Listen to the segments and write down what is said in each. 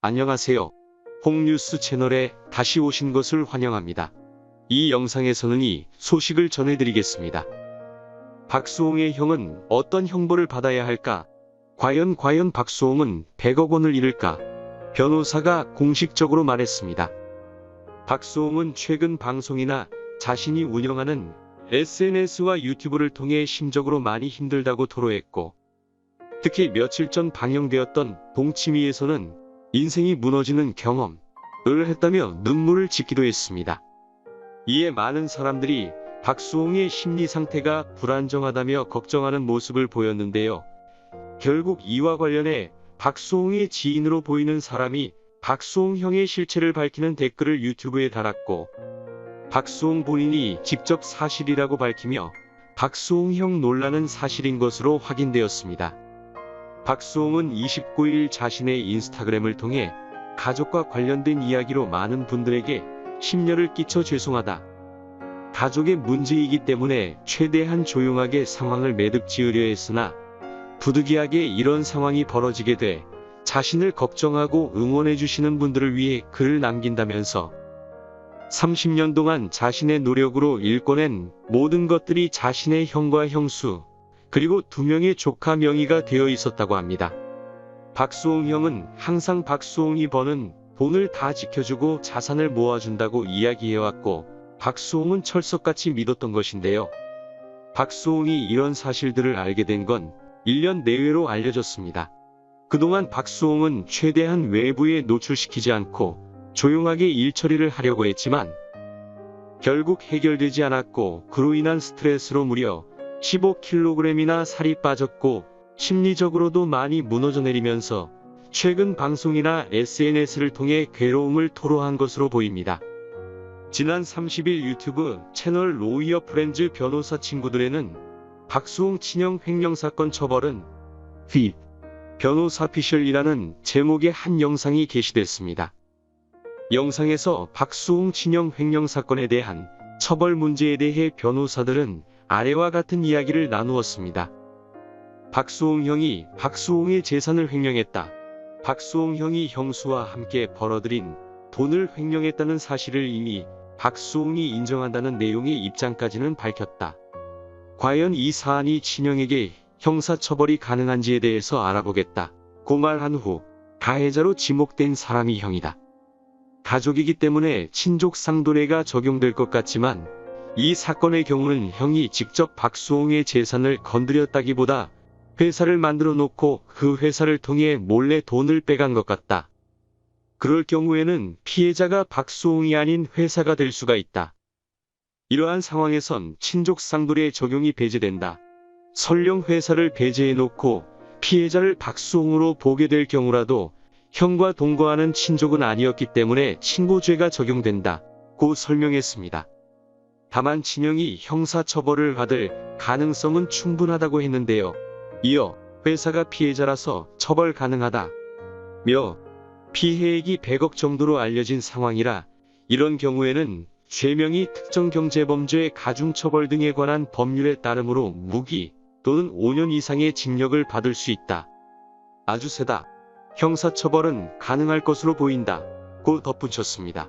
안녕하세요. 홍뉴스 채널에 다시 오신 것을 환영합니다. 이 영상에서는 이 소식을 전해드리겠습니다. 박수홍의 형은 어떤 형벌을 받아야 할까? 과연 박수홍은 100억 원을 잃을까? 변호사가 공식적으로 말했습니다. 박수홍은 최근 방송이나 자신이 운영하는 SNS와 유튜브를 통해 심적으로 많이 힘들다고 토로했고, 특히 며칠 전 방영되었던 동치미에서는 인생이 무너지는 경험을 했다며 눈물을 짓기도 했습니다. 이에 많은 사람들이 박수홍의 심리 상태가 불안정하다며 걱정하는 모습을 보였는데요. 결국 이와 관련해 박수홍의 지인으로 보이는 사람이 박수홍 형의 실체를 밝히는 댓글을 유튜브에 달았고, 박수홍 본인이 직접 사실이라고 밝히며 박수홍 형 논란은 사실인 것으로 확인되었습니다. 박수홍은 29일 자신의 인스타그램을 통해 가족과 관련된 이야기로 많은 분들에게 심려를 끼쳐 죄송하다. 가족의 문제이기 때문에 최대한 조용하게 상황을 매듭 지으려 했으나 부득이하게 이런 상황이 벌어지게 돼 자신을 걱정하고 응원해 주시는 분들을 위해 글을 남긴다면서 30년 동안 자신의 노력으로 일궈낸 모든 것들이 자신의 형과 형수, 그리고 2명의 조카 명의가 되어 있었다고 합니다. 박수홍 형은 항상 박수홍이 버는 돈을 다 지켜주고 자산을 모아준다고 이야기해왔고, 박수홍은 철석같이 믿었던 것인데요. 박수홍이 이런 사실들을 알게 된 건 1년 내외로 알려졌습니다. 그동안 박수홍은 최대한 외부에 노출시키지 않고 조용하게 일 처리를 하려고 했지만 결국 해결되지 않았고, 그로 인한 스트레스로 무려 15kg이나 살이 빠졌고 심리적으로도 많이 무너져 내리면서 최근 방송이나 SNS를 통해 괴로움을 토로한 것으로 보입니다. 지난 30일 유튜브 채널 로이어 프렌즈 변호사 친구들에는 박수홍 친형 횡령사건 처벌은 변호사 피셜이라는 제목의 한 영상이 게시됐습니다. 영상에서 박수홍 친형 횡령사건에 대한 처벌 문제에 대해 변호사들은 아래와 같은 이야기를 나누었습니다. 박수홍 형이 박수홍의 재산을 횡령했다. 박수홍 형이 형수와 함께 벌어들인 돈을 횡령했다는 사실을 이미 박수홍이 인정한다는 내용의 입장까지는 밝혔다. 과연 이 사안이 친형에게 형사처벌이 가능한지에 대해서 알아보겠다 고 말한 후 가해자로 지목된 사람이 형이다. 가족이기 때문에 친족상도례가 적용될 것 같지만 이 사건의 경우는 형이 직접 박수홍의 재산을 건드렸다기보다 회사를 만들어 놓고 그 회사를 통해 몰래 돈을 빼간 것 같다. 그럴 경우에는 피해자가 박수홍이 아닌 회사가 될 수가 있다. 이러한 상황에선 친족상도례 적용이 배제된다. 설령 회사를 배제해 놓고 피해자를 박수홍으로 보게 될 경우라도 형과 동거하는 친족은 아니었기 때문에 친고죄가 적용된다 고 설명했습니다. 다만 친형이 형사처벌을 받을 가능성은 충분하다고 했는데요. 이어 회사가 피해자라서 처벌 가능하다며 피해액이 100억 정도로 알려진 상황이라 이런 경우에는 죄명이 특정경제범죄 가중처벌 등에 관한 법률에 따르므로 무기 또는 5년 이상의 징역을 받을 수 있다. 아주 세다. 형사처벌은 가능할 것으로 보인다 고 덧붙였습니다.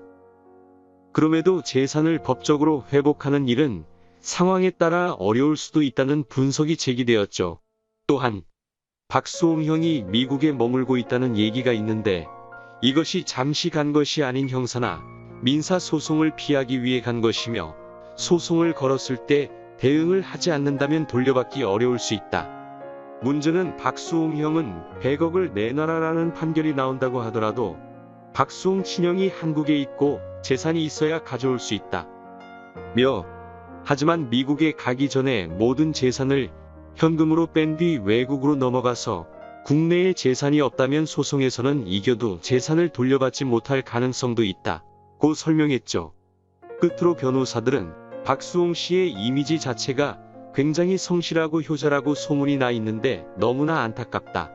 그럼에도 재산을 법적으로 회복하는 일은 상황에 따라 어려울 수도 있다는 분석이 제기되었죠. 또한 박수홍 형이 미국에 머물고 있다는 얘기가 있는데 이것이 잠시 간 것이 아닌 형사나 민사 소송을 피하기 위해 간 것이며 소송을 걸었을 때 대응을 하지 않는다면 돌려받기 어려울 수 있다. 문제는 박수홍 형은 100억을 내놔라라는 판결이 나온다고 하더라도 박수홍 친형이 한국에 있고 재산이 있어야 가져올 수 있다. 하지만 미국에 가기 전에 모든 재산을 현금으로 뺀 뒤 외국으로 넘어가서 국내에 재산이 없다면 소송에서는 이겨도 재산을 돌려받지 못할 가능성도 있다 고 설명했죠. 끝으로 변호사들은 박수홍 씨의 이미지 자체가 굉장히 성실하고 효자라고 소문이 나 있는데 너무나 안타깝다.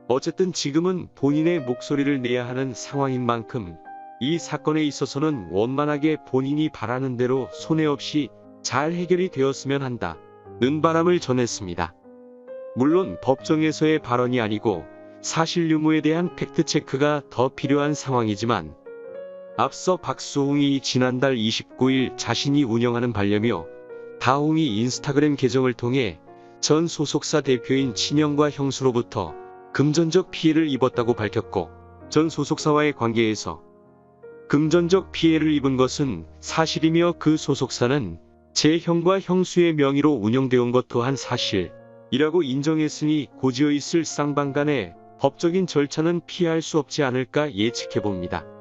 어쨌든 지금은 본인의 목소리를 내야 하는 상황인 만큼 이 사건에 있어서는 원만하게 본인이 바라는 대로 손해 없이 잘 해결이 되었으면 한다 는 바람을 전했습니다. 물론 법정에서의 발언이 아니고 사실 유무에 대한 팩트체크가 더 필요한 상황이지만 앞서 박수홍이 지난달 29일 자신이 운영하는 반려묘 다홍이 인스타그램 계정을 통해 전 소속사 대표인 친형과 형수로부터 금전적 피해를 입었다고 밝혔고, 전 소속사와의 관계에서 금전적 피해를 입은 것은 사실이며 그 소속사는 제 형과 형수의 명의로 운영되어 온 것 또한 사실이라고 인정했으니 고지어 있을 쌍방 간의 법적인 절차는 피할 수 없지 않을까 예측해봅니다.